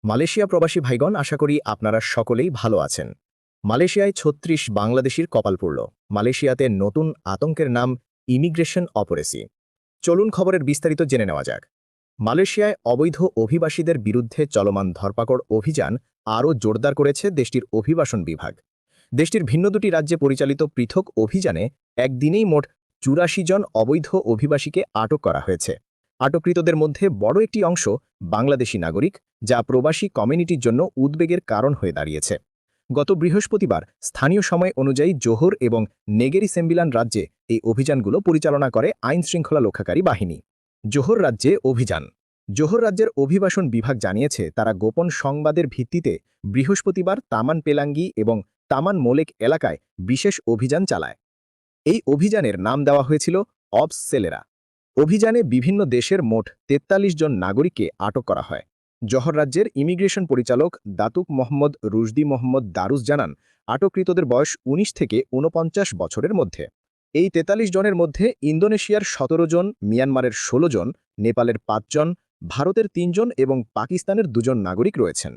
Malaysia প্রবাসী ভাইগণ, আশা করি আপনারা সকলেই ভালো আছেন। মালয়েশিয়ায় ৩৬ বাংলাদেশির কপাল পড়ল। মালয়েশিয়াতে নতুন আতঙ্কের নাম ইমিগ্রেশন অপরেসি। চলুন খবরের বিস্তারিত জেনে নেওয়া যাক। মালয়েশিয়ায় অবৈধ অভিবাসীদের বিরুদ্ধে চলমান ধরপাকড় অভিযান আরও জোরদার করেছে দেশটির অভিবাসন বিভাগ। দেশটির ভিন্ন দুটি রাজ্যে পরিচালিত পৃথক অভিযানে একদিনেই মোট ৮৪ জন অবৈধ অভিবাসীকে আটক করা হয়েছে। আটককৃতদের মধ্যে বড় একটি অংশ বাংলাদেশি নাগরিক, যা প্রবাসী কমিউনিটির জন্য উদ্বেগের কারণ হয়ে দাঁড়িয়েছে। গত বৃহস্পতিবার স্থানীয় সময় অনুযায়ী জোহর এবং নেগেরি সেম্বিলান রাজ্যে এই অভিযানগুলো পরিচালনা করে আইনশৃঙ্খলা রক্ষাকারী বাহিনী। জোহর রাজ্যে অভিযান। জোহর রাজ্যের অভিবাসন বিভাগ জানিয়েছে, তারা গোপন সংবাদের ভিত্তিতে বৃহস্পতিবার তামান পেলাঙ্গি এবং তামান মোলেক এলাকায় বিশেষ অভিযান চালায়। এই অভিযানের নাম দেওয়া হয়েছিল অবস সেলেরা। অভিযানে বিভিন্ন দেশের মোট ৪৩ জন নাগরিককে আটক করা হয়। জহর রাজ্যের ইমিগ্রেশন পরিচালক দাতুক মোহাম্মদ রুশদি মোহাম্মদ দারুস জানান, আটককৃতদের বয়স ১৯ থেকে ৪৯ বছরের মধ্যে। এই ৪৩ জনের মধ্যে ইন্দোনেশিয়ার ১৭ জন, মিয়ানমারের ১৬ জন, নেপালের ৫ জন, ভারতের ৩ জন এবং পাকিস্তানের ২ জন নাগরিক রয়েছেন।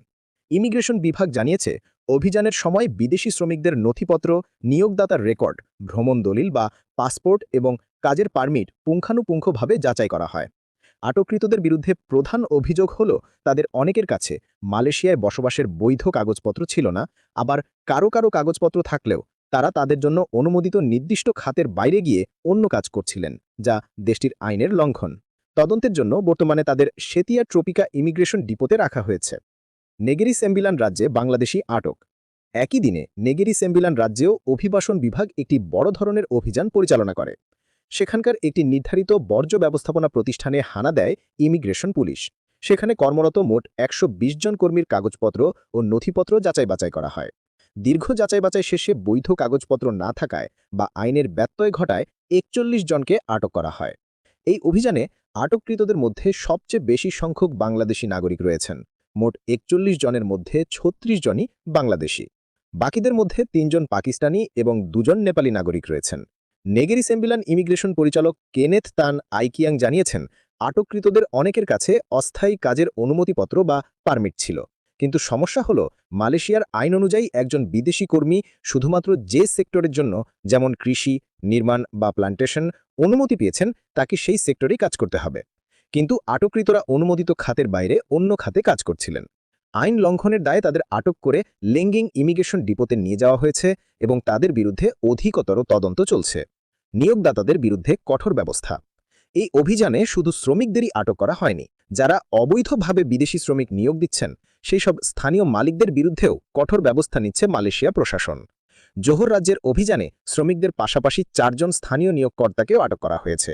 ইমিগ্রেশন বিভাগ জানিয়েছে, অভিযানের সময় বিদেশি শ্রমিকদের নথিপত্র, নিয়োগদাতার রেকর্ড, ভ্রমণ দলিল বা পাসপোর্ট এবং কাজের পারমিট পুঙ্খানুপুঙ্খভাবে যাচাই করা হয়। আটককৃতদের বিরুদ্ধে প্রধান অভিযোগ হল, তাদের অনেকের কাছে মালয়েশিয়ায় বসবাসের বৈধ কাগজপত্র ছিল না, আবার কারো কারো কাগজপত্র থাকলেও তারা তাদের জন্য অনুমোদিত নির্দিষ্ট খাতের বাইরে গিয়ে অন্য কাজ করছিলেন, যা দেশটির আইনের লঙ্ঘন। তদন্তের জন্য বর্তমানে তাদের সেতিয়া ট্রপিকা ইমিগ্রেশন ডিপোতে রাখা হয়েছে। নেগেরি সেম্বিলান রাজ্যে বাংলাদেশি আটক। একই দিনে নেগেরি সেম্বিলান রাজ্যেও অভিবাসন বিভাগ একটি বড় ধরনের অভিযান পরিচালনা করে। সেখানকার একটি নির্ধারিত বর্জ্য ব্যবস্থাপনা প্রতিষ্ঠানে হানা দেয় ইমিগ্রেশন পুলিশ। সেখানে কর্মরত মোট ১২০ জন কর্মীর কাগজপত্র ও নথিপত্র যাচাই বাছাই করা হয়। দীর্ঘ যাচাই বাছাই শেষে বৈধ কাগজপত্র না থাকায় বা আইনের ব্যত্যয় ঘটায় ৪১ জনকে আটক করা হয়। এই অভিযানে আটককৃতদের মধ্যে সবচেয়ে বেশি সংখ্যক বাংলাদেশি নাগরিক রয়েছেন। মোট ৪১ জনের মধ্যে ৩৬ জনই বাংলাদেশি। বাকিদের মধ্যে ৩ জন পাকিস্তানি এবং ২ জন নেপালি নাগরিক রয়েছেন। নেগেরি সেম্বিলান ইমিগ্রেশন পরিচালক কেনেথ তান আইকিয়াং জানিয়েছেন, আটককৃতদের অনেকের কাছে অস্থায়ী কাজের অনুমতিপত্র বা পারমিট ছিল। কিন্তু সমস্যা হল, মালয়েশিয়ার আইন অনুযায়ী একজন বিদেশি কর্মী শুধুমাত্র যে সেক্টরের জন্য, যেমন কৃষি, নির্মাণ বা প্লান্টেশন অনুমতি পেয়েছেন, তাকে সেই সেক্টরেই কাজ করতে হবে। কিন্তু আটককৃতরা অনুমোদিত খাতের বাইরে অন্য খাতে কাজ করছিলেন। আইন লঙ্ঘনের দায়ে তাদের আটক করে লেঙ্গিং ইমিগ্রেশন ডিপোতে নিয়ে যাওয়া হয়েছে এবং তাদের বিরুদ্ধে অধিকতর তদন্ত চলছে। নিয়োগদাতাদের বিরুদ্ধে কঠোর ব্যবস্থা। এই অভিযানে শুধু শ্রমিকদেরই আটক করা হয়নি, যারা অবৈধভাবে বিদেশি শ্রমিক নিয়োগ দিচ্ছেন সেই সব স্থানীয় মালিকদের বিরুদ্ধেও কঠোর ব্যবস্থা নিচ্ছে মালয়েশিয়া প্রশাসন। জোহর রাজ্যের অভিযানে শ্রমিকদের পাশাপাশি ৪ জন স্থানীয় নিয়োগকর্তাকেও আটক করা হয়েছে।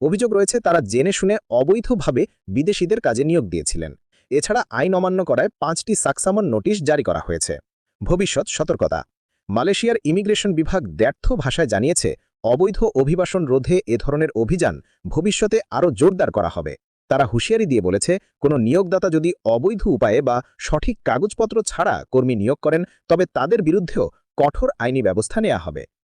অভিযোগ রয়েছে, তারা জেনে শুনে অবৈধভাবে বিদেশিদের কাজে নিয়োগ দিয়েছিলেন। এছাড়া আইন অমান্য করায় ৫টি সাকসামন নোটিশ জারি করা হয়েছে। ভবিষ্যৎ সতর্কতা। মালয়েশিয়ার ইমিগ্রেশন বিভাগ দ্ব্যর্থ ভাষায় জানিয়েছে, অবৈধ অভিবাসন রোধে এ ধরনের অভিযান ভবিষ্যতে আরও জোরদার করা হবে। তারা হুঁশিয়ারি দিয়ে বলেছে, কোনো নিয়োগদাতা যদি অবৈধ উপায়ে বা সঠিক কাগজপত্র ছাড়া কর্মী নিয়োগ করেন, তবে তাদের বিরুদ্ধেও কঠোর আইনি ব্যবস্থা নেওয়া হবে।